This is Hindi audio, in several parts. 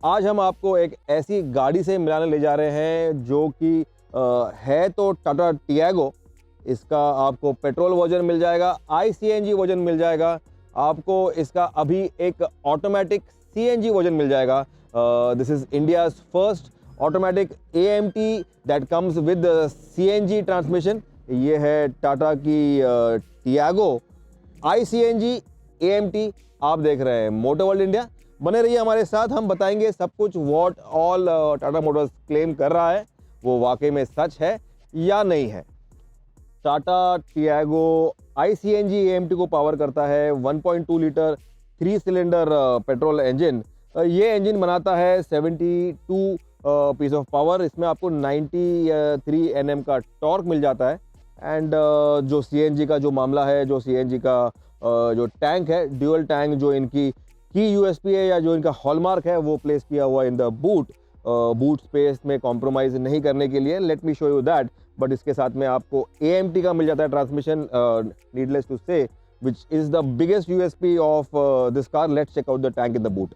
आज हम आपको एक ऐसी गाड़ी से मिलाने ले जा रहे हैं जो कि है तो टाटा टियागो। इसका आपको पेट्रोल वर्जन मिल जाएगा, ICNG वर्जन मिल जाएगा, आपको इसका अभी एक ऑटोमेटिक CNG वर्जन मिल जाएगा। This is India's first automatic AMT that comes with CNG transmission. ये है टाटा की टियागो ICNG AMT। आप देख रहे हैं मोटर वर्ल्ड इंडिया। बने रहिए हमारे साथ, हम बताएंगे सब कुछ what all Tata Motors claim कर रहा है वो वाकई में सच है या नहीं है। टाटा टियागो ICNG AMT को पावर करता है 1.2 लीटर 3 सिलेंडर पेट्रोल इंजन। ये इंजन बनाता है 72 पीस ऑफ पावर। इसमें आपको 93 Nm का टॉर्क मिल जाता है। एंड जो CNG का जो मामला है, जो CNG का जो टैंक है, ड्यूअल टैंक, जो इनकी USP है या जो इनका हॉलमार्क है, वो प्लेस किया हुआ इन द बूट स्पेस में कॉम्प्रोमाइज नहीं करने के लिए। Let me show you that. But इसके साथ में आपको AMT का मिल जाता है transmission, needless to say, which is the biggest USP of this car. Let's check out the tank in the boot.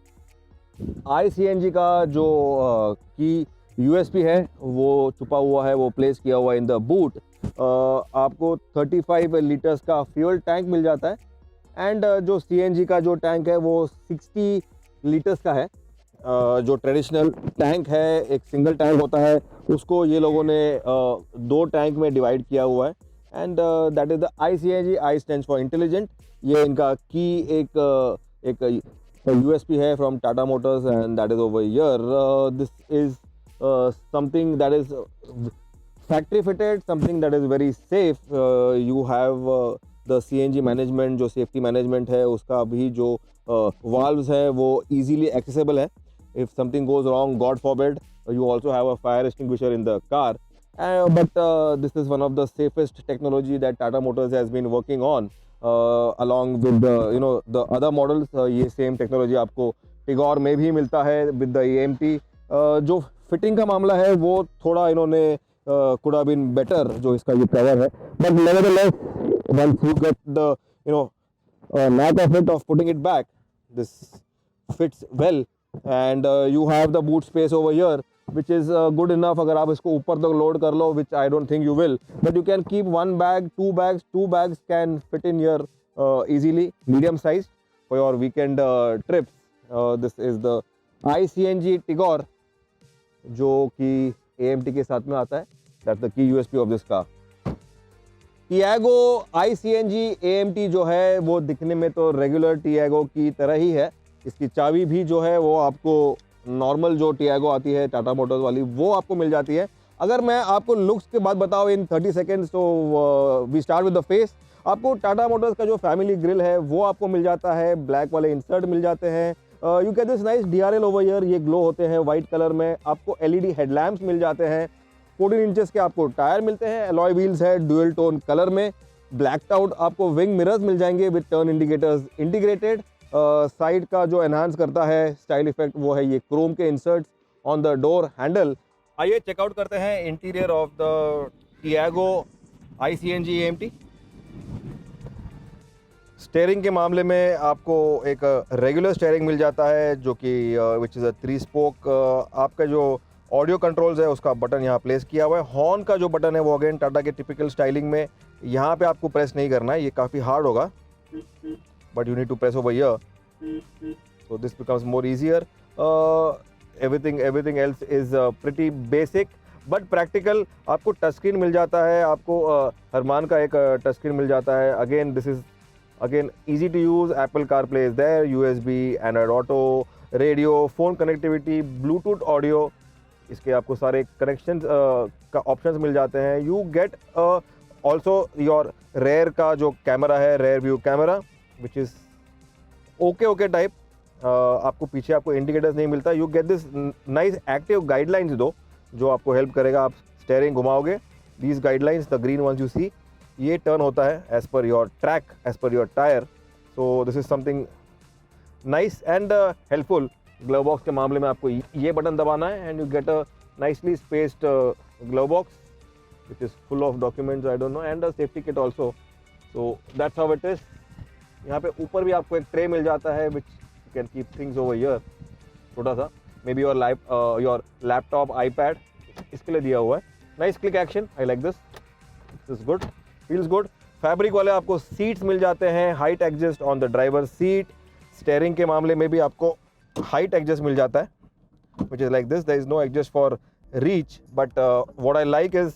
ICNG का जो की USP है वो छुपा हुआ है, वो प्लेस किया हुआ है इन द बूट। आपको 35 लीटर्स का फ्यूल टैंक मिल जाता है। एंड जो CNG का जो टैंक है वो 60 लीटर्स का है। जो ट्रेडिशनल टैंक है, एक सिंगल टैंक होता है, उसको ये लोगों ने दो टैंक में डिवाइड किया हुआ है। And that is the ICNG। I stands for intelligent. ये इनका की एक USP है from Tata Motors, and that is over here. This is something that is factory fitted, something that is very safe. You have the CNG management, जो सेफ्टी मैनेजमेंट है उसका भी जो वाल्व्स है वो इजीली एक्सेसिबल है। If something goes wrong, God forbid, you also have a fire extinguisher in the car. But this is one of the safest technology that Tata Motors has been working on along with the other models. ये same technology आपको टिगोर में भी मिलता है with the AMT. जो फिटिंग का मामला है वो थोड़ा इन्होंने could have been better, जो इसका ये कवर है, but nevertheless once you get the knack of it, of putting it back, this fits well. And you have the boot space over here, which is good enough. अगर आप इसको ऊपर तक लोड कर लो, which I don't think you will, but you can keep one bag, two bags can fit in here easily, medium size for your weekend trips. This is the ICNG Tigor, जो कि AMT के साथ में आता है। That's the key USP of this car. Tiago ICNG AMT जो है वो दिखने में तो रेगुलर टियागो की तरह ही है। इसकी चाबी भी जो है वो आपको नॉर्मल जो टियागो आती है टाटा मोटर्स वाली, वो आपको मिल जाती है। अगर मैं आपको लुक्स के बाद बताऊँ इन 30 सेकेंड्स, तो we start with the face. आपको टाटा मोटर्स का जो फैमिली ग्रिल है वो आपको मिल जाता है, ब्लैक वाले इंसर्ट मिल जाते हैं। You can this nice DRL over here, ये ग्लो होते हैं वाइट कलर में। आपको LED हेडलैम्प्स मिल जाते हैं। 14 इंचेस के आपको टायर मिलते हैं, अलॉय व्हील्स है ड्यूअल टोन कलर में, ब्लैक्ड आउट। आपको विंग मिरर्स मिल जाएंगे with turn indicators integrated. Side का जो एनहांस करता है स्टाइल इफेक्ट वो है ये क्रोम के inserts on the door handle. आइए चेकआउट करते हैं interior of the Tiago ICNG AMT। Steering के मामले में आपको एक रेगुलर स्टेयरिंग मिल जाता है, जो कि विच इज़ अ 3 स्पोक। आपका जो ऑडियो कंट्रोल्स है उसका बटन यहाँ प्लेस किया हुआ है। हॉर्न का जो बटन है वो अगेन टाटा के टिपिकल स्टाइलिंग में यहाँ पे आपको प्रेस नहीं करना है, ये काफ़ी हार्ड होगा, but you need to press over here, so this becomes more easier. Everything else is pretty basic but practical. आपको टच स्क्रीन मिल जाता है, आपको हरमान का एक टच स्क्रीन मिल जाता है। Again this is again easy to use. Apple CarPlay is there, USB, Android Auto, radio, phone connectivity, bluetooth audio, इसके आपको सारे कनेक्शंस का ऑप्शंस मिल जाते हैं। You get also your rear का जो कैमरा है, rear view camera, which is okay type. आपको पीछे आपको इंडिकेटर्स नहीं मिलता। You get this nice active guidelines दो, जो आपको हेल्प करेगा। आप स्टेयरिंग घुमाओगे, these guidelines, the green ones you see, ये टर्न होता है as per your track, as per your tyre. So this is something nice and helpful. Glove box के मामले में आपको ये बटन दबाना है and you get a nicely spaced glove box which is full of documents, I don't know, and a safety kit also. So that's how it is. यहाँ पे ऊपर भी आपको एक ट्रे मिल जाता है which you can keep things over here, छोटा सा। May be your laptop, iPad, इसके लिए दिया हुआ है। Nice click action, I like this is good, feels good. Fabric वाले आपको सीट्स मिल जाते हैं, height adjust on the driver seat. Steering के मामले में भी आपको हाइट एडजस्ट मिल जाता है, which is like this. There is no adjust for reach, but what I like is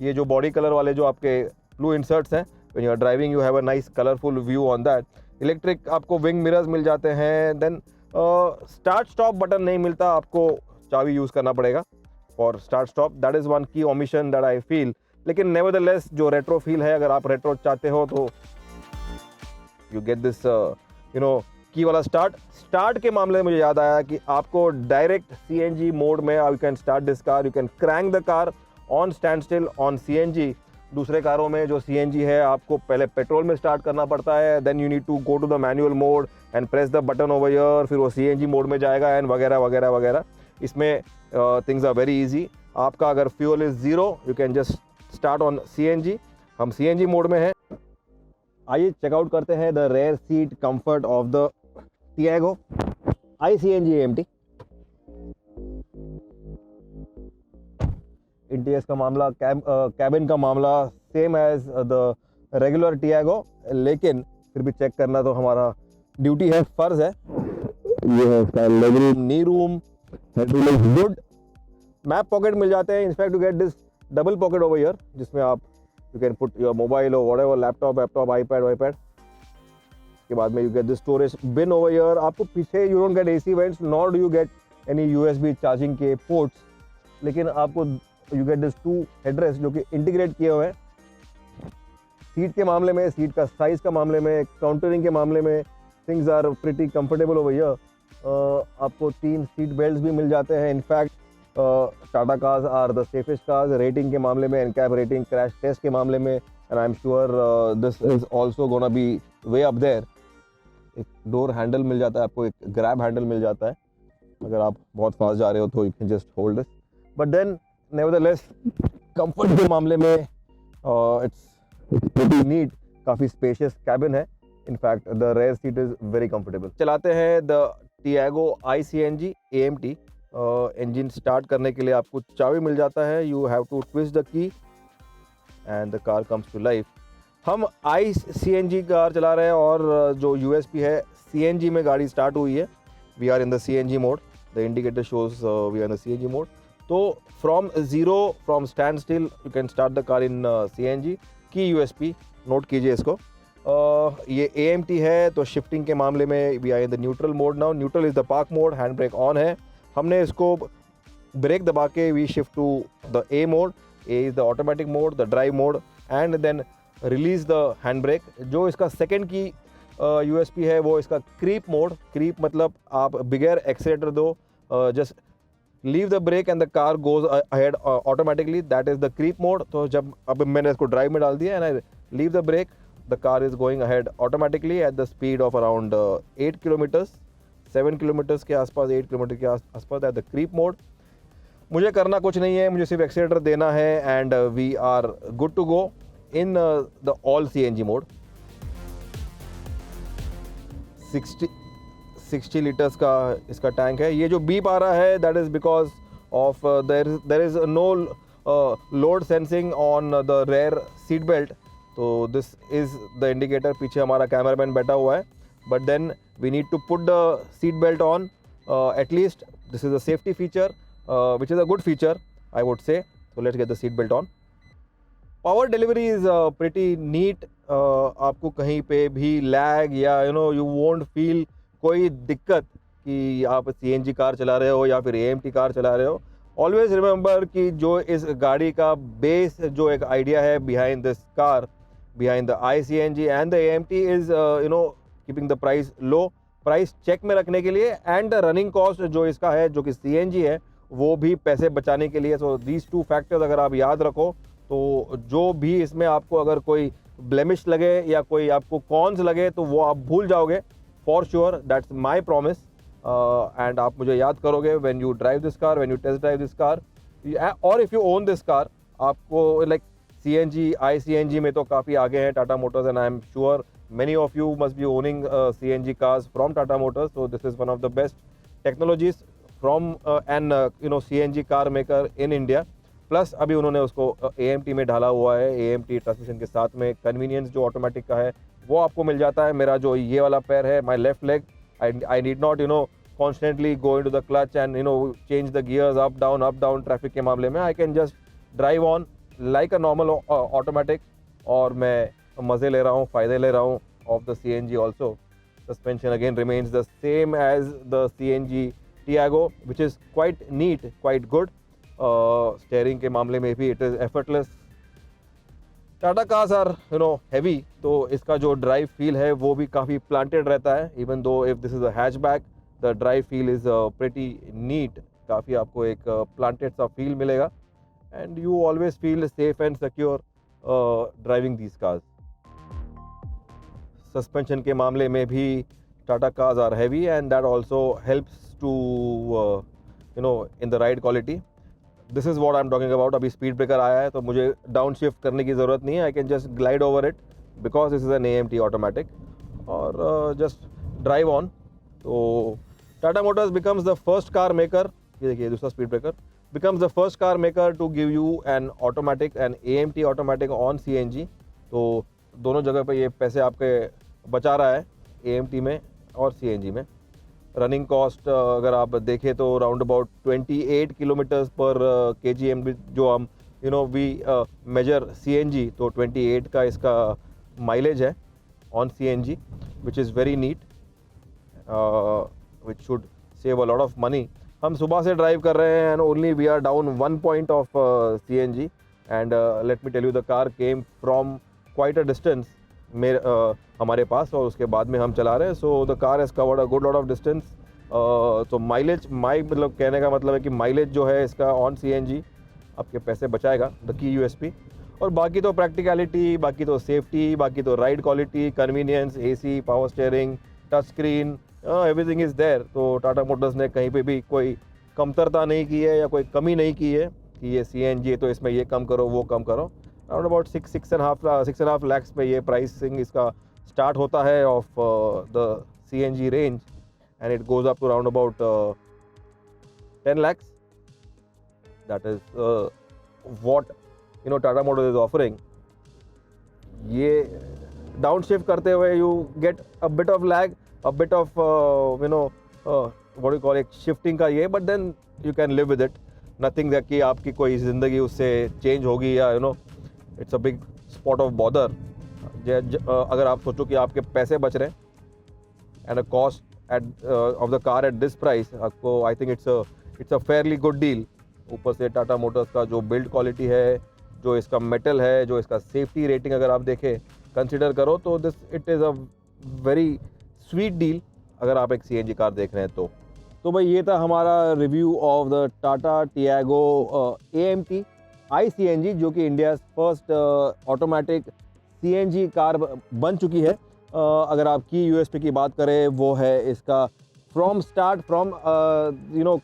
ये जो बॉडी कलर वाले जो आपके ब्लू इंसर्ट्स हैं, when you are driving you have a nice colorful view on that. Electric आपको विंग मिरर्स मिल जाते हैं। देन स्टार्ट स्टॉप बटन नहीं मिलता, आपको चाबी यूज़ करना पड़ेगा for start stop. That is one की ओमिशन दैट आई फील। लेकिन नेवरदलेस जो रेट्रो फील है, अगर आप रेट्रो चाहते हो तो यू गेट दिस की वाला स्टार्ट के मामले में मुझे याद आया कि आपको डायरेक्ट CNG मोड में you can start this car, you can crank the car on stand still on CNG। दूसरे कारों में जो CNG है आपको पहले पेट्रोल में स्टार्ट करना पड़ता है, then you need to go to the manual mode and press the button over here, फिर वो CNG मोड में जाएगा एंड वगैरह वगैरह वगैरह। इसमें थिंग्स आर वेरी इजी। आपका अगर fuel is 0 you can just start on CNG। हम CNG मोड में हैं। आइए चेकआउट करते हैं the rear seat comfort of the Tiago iCNG AMT। Interiors का मामला, कैबिन का मामला same as the regular Tiago, लेकिन फिर भी चेक करना तो हमारा ड्यूटी है, फर्ज है। ये है इसका leg room, knee room, headroom is good. Map pocket मिल जाते हैं। In fact you get this double pocket over here, जिसमें आप you can put your mobile और व्हाटएवर, लैपटॉप, आईपैड। के बाद में you get this storage bin over here. आपको पीछे you don't get AC vents, nor do you get any USB charging के पोर्ट्स, लेकिन आपको यू गेट दिस 2 हेडरेस्ट जो कि इंटीग्रेट किए हुए हैं। सीट के मामले में, सीट का साइज का मामले में, काउंटरिंग के मामले में things are pretty comfortable over here. आपको 3 सीट बेल्ट भी मिल जाते हैं। In fact Tata cars are the safest cars rating के मामले में, एनकैप रेटिंग, क्रैश टेस्ट के मामले में, and I am sure this is also gonna be way up there. एक डोर हैंडल मिल जाता है आपको, एक ग्रैब हैंडल मिल जाता है, अगर आप बहुत फास्ट जा रहे हो तो you can just hold this. But then nevertheless comfort के मामले में इट्स प्रीटी नीट, काफ़ी स्पेशियस कैबिन है। In fact the rear seat is very comfortable. चलाते हैं the Tiago iCNG AMT। Engine start करने के लिए आपको चाबी मिल जाता है, you have to twist the key and the car comes to life. हम iCNG कार चला रहे हैं और जो USP है, CNG में गाड़ी स्टार्ट हुई है। We are in the CNG mode, the indicator shows we are in the CNG mode. तो from standstill you can start the car in CNG। की USP नोट कीजिए इसको। ये AMT है तो शिफ्टिंग के मामले में we are in the neutral mode now. Neutral is the park mode, hand brake on है। हमने इसको ब्रेक दबा के we shift to the A mode. A is the automatic mode, the drive mode, and then release the hand brake. जो इसका सेकेंड की USP है वो इसका क्रीप मोड। क्रीप मतलब आप बिगर एक्सीलेटर दो, just leave the brake and the car goes ahead automatically, that is the creep mode. तो जब अब मैंने इसको ड्राइव में डाल दिया and I leave the brake, the car is going ahead automatically at the speed of around 8 kilometres, 7 kilometres के आसपास, 8 किलोमीटर के आसपास एट द क्रीप मोड। मुझे करना कुछ नहीं है, मुझे सिर्फ एक्सीलेटर देना है and we are good to go in the all CNG mode. 60 litres का इसका टैंक है। ये जो बीप आ रहा है that is because of there is no load sensing on the rear seat belt. तो दिस इज़ द इंडिकेटर। पीछे हमारा कैमरामैन बैठा हुआ है, but then we need to put the seat belt on at least. This is a safety feature which is a good feature I would say. So let's get the seat belt on. Power delivery is pretty neat. आपको कहीं पे भी लैग या you won't feel कोई दिक्कत कि आप CNG कार चला रहे हो या फिर AMT कार चला रहे हो। ऑलवेज रिमेंबर कि जो इस गाड़ी का बेस जो एक आइडिया है behind this car, behind the iCNG and the AMT is keeping the price low, price check में रखने के लिए, एंड रनिंग कॉस्ट जो इसका है जो कि CNG है वो भी पैसे बचाने के लिए। सो दीज 2 फैक्टर्स अगर आप याद रखो तो जो भी इसमें आपको अगर कोई ब्लेमिश लगे या कोई आपको कॉन्स लगे तो वो आप भूल जाओगे for sure, that's my promise. And आप मुझे याद करोगे when you drive this car, when you test drive this car, और if you own this car. आपको लाइक CNG iCNG में तो काफ़ी आगे हैं Tata Motors, and I am sure many of you must be owning CNG cars from Tata Motors. So this is one of the best technologies from an CNG car maker in India, plus अभी उन्होंने उसको AMT में डाला हुआ है। AMT ट्रांसमिशन के साथ में कन्वीनियंस जो ऑटोमेटिक का है वो आपको मिल जाता है। मेरा जो ये वाला पैर है, my left leg, I need not constantly go into the clutch and change the gears up down traffic के मामले में। I can just drive on like a normal automatic, और मैं मज़े ले रहा हूँ, फ़ायदे ले रहा हूँ of the CNG also. Suspension again remains the same as the CNG Tiago, which is quite neat, quite good. Steering के मामले में भी it is effortless. Tata cars are heavy, तो इसका जो ड्राइव फील है वो भी काफ़ी प्लांटेड रहता है। Even though if this is a hatchback, the drive feel is pretty neat, काफ़ी आपको एक प्लांटेड सा फील मिलेगा, and you always feel safe and secure driving these cars. Suspension के मामले में भी Tata cars are heavy, and that also helps to in the ride quality. This is what I am talking about. अभी स्पीड ब्रेकर आया है तो मुझे डाउन शिफ्ट करने की ज़रूरत नहीं है। I can just glide over it because this is an AMT automatic, और जस्ट ड्राइव ऑन। तो Tata Motors becomes the first car maker, ये देखिए दूसरा speed breaker, becomes the first car maker to give you an automatic and AMT automatic on CNG। तो दोनों जगह पे ये पैसे आपके बचा रहा है, AMT में और CNG में। रनिंग कॉस्ट अगर आप देखें तो राउंड अबाउट 28 किलोमीटर्स पर kgm, जो हम वी मेजर CNG, तो 28 का इसका माइलेज है on CNG, which is very neat, which should save a lot of money. हम सुबह से ड्राइव कर रहे हैं and only we are down 1 point of CNG, and let me tell you the car came from quite a distance हमारे पास, और उसके बाद में हम चला रहे हैं। So the car has covered a good lot of distance. तो माइलेज, मतलब कहने का मतलब है कि माइलेज जो है इसका ऑन CNG आपके पैसे बचाएगा, द की USP। और बाकी तो प्रैक्टिकलिटी, बाकी तो सेफ्टी, बाकी तो ride quality, convenience, AC, power steering, touch screen, everything is there. तो टाटा मोटर्स ने कहीं पे भी कोई कमतरता नहीं की है या कोई कमी नहीं की है कि ये CNG है तो इसमें ये कम करो वो कम करो। अराउंड अबाउट 6.5 लाख पे ये प्राइसिंग इसका स्टार्ट होता है of the CNG range, and it goes up to around about 10 lakhs। That is what Tata Motors is offering. ये डाउन शिफ्ट करते हुए you get a bit of lag, a bit of what do you call it, shifting का ये, but then you can live with it. Nothing that कि आपकी कोई ज़िंदगी उससे चेंज होगी या it's a big spot of bother. अगर आप सोचो कि आपके पैसे बच रहे हैं and a cost at of the car at this price, आपको I think it's a fairly good deal. ऊपर से टाटा मोटर्स का जो बिल्ड क्वालिटी है, जो इसका मेटल है, जो इसका सेफ्टी रेटिंग अगर आप देखें कंसिडर करो, तो this it is a very sweet deal अगर आप एक CNG कार देख रहे हैं तो भाई ये था हमारा review of the Tata Tiago AMT iCNG, जो कि India first automatic CNG car बन चुकी है। अगर आप की USP की बात करें, वो है इसका from start, from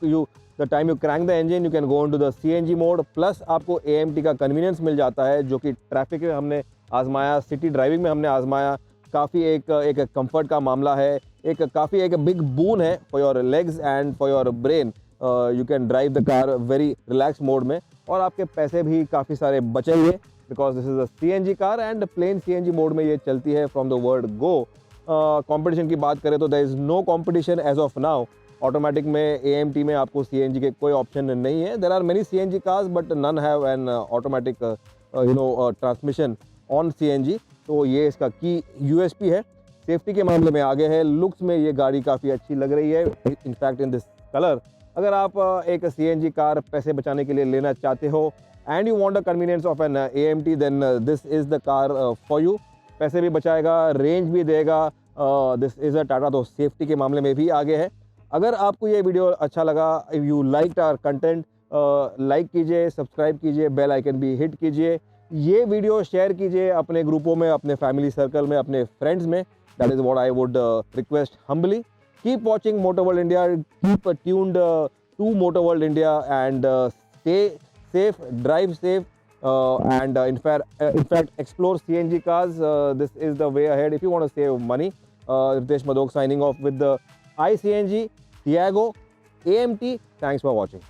you the time you crank the engine you can go into the CNG mode, plus आपको AMT का कन्वीनियंस मिल जाता है, जो कि ट्रैफिक में हमने आजमाया, सिटी ड्राइविंग में हमने आजमाया। काफ़ी एक कंफर्ट का मामला है, काफ़ी एक बिग बून है for your legs and for your brain. You can drive the car very relax mode में, और आपके पैसे भी काफ़ी सारे बचेंगे because this is a CNG car, and plain CNG mode में ये चलती है from the word go. Competition की बात करें तो there is no competition as of now. Automatic में AMT में आपको CNG के कोई ऑप्शन नहीं है। There are many CNG cars but none have an automatic transmission on CNG। तो ये इसका की USP है। सेफ्टी के मामले में आगे है। लुक्स में ये गाड़ी काफ़ी अच्छी लग रही है, इनफैक्ट इन दिस कलर। अगर आप एक CNG कार पैसे बचाने के लिए लेना चाहते हो and you want the convenience of an AMT, then this is the car for you. पैसे भी बचाएगा, रेंज भी देगा, दिस इज़ अ टाटा। तो सेफ्टी के मामले में भी आगे है। अगर आपको ये वीडियो अच्छा लगा, if you like our content, like कीजिए, सब्सक्राइब कीजिए, बेल आइकन भी हिट कीजिए। ये वीडियो शेयर कीजिए अपने ग्रुपों में, अपने फैमिली सर्कल में, अपने फ्रेंड्स में। That is what I would request humbly. Keep watching motor world India, keep tuned to motor world India, and stay safe, drive safe, and in fact explore CNG cars. This is the way ahead if you want to save money. Ritesh Madok signing off with the iCNG Tiago AMT. Thanks for watching.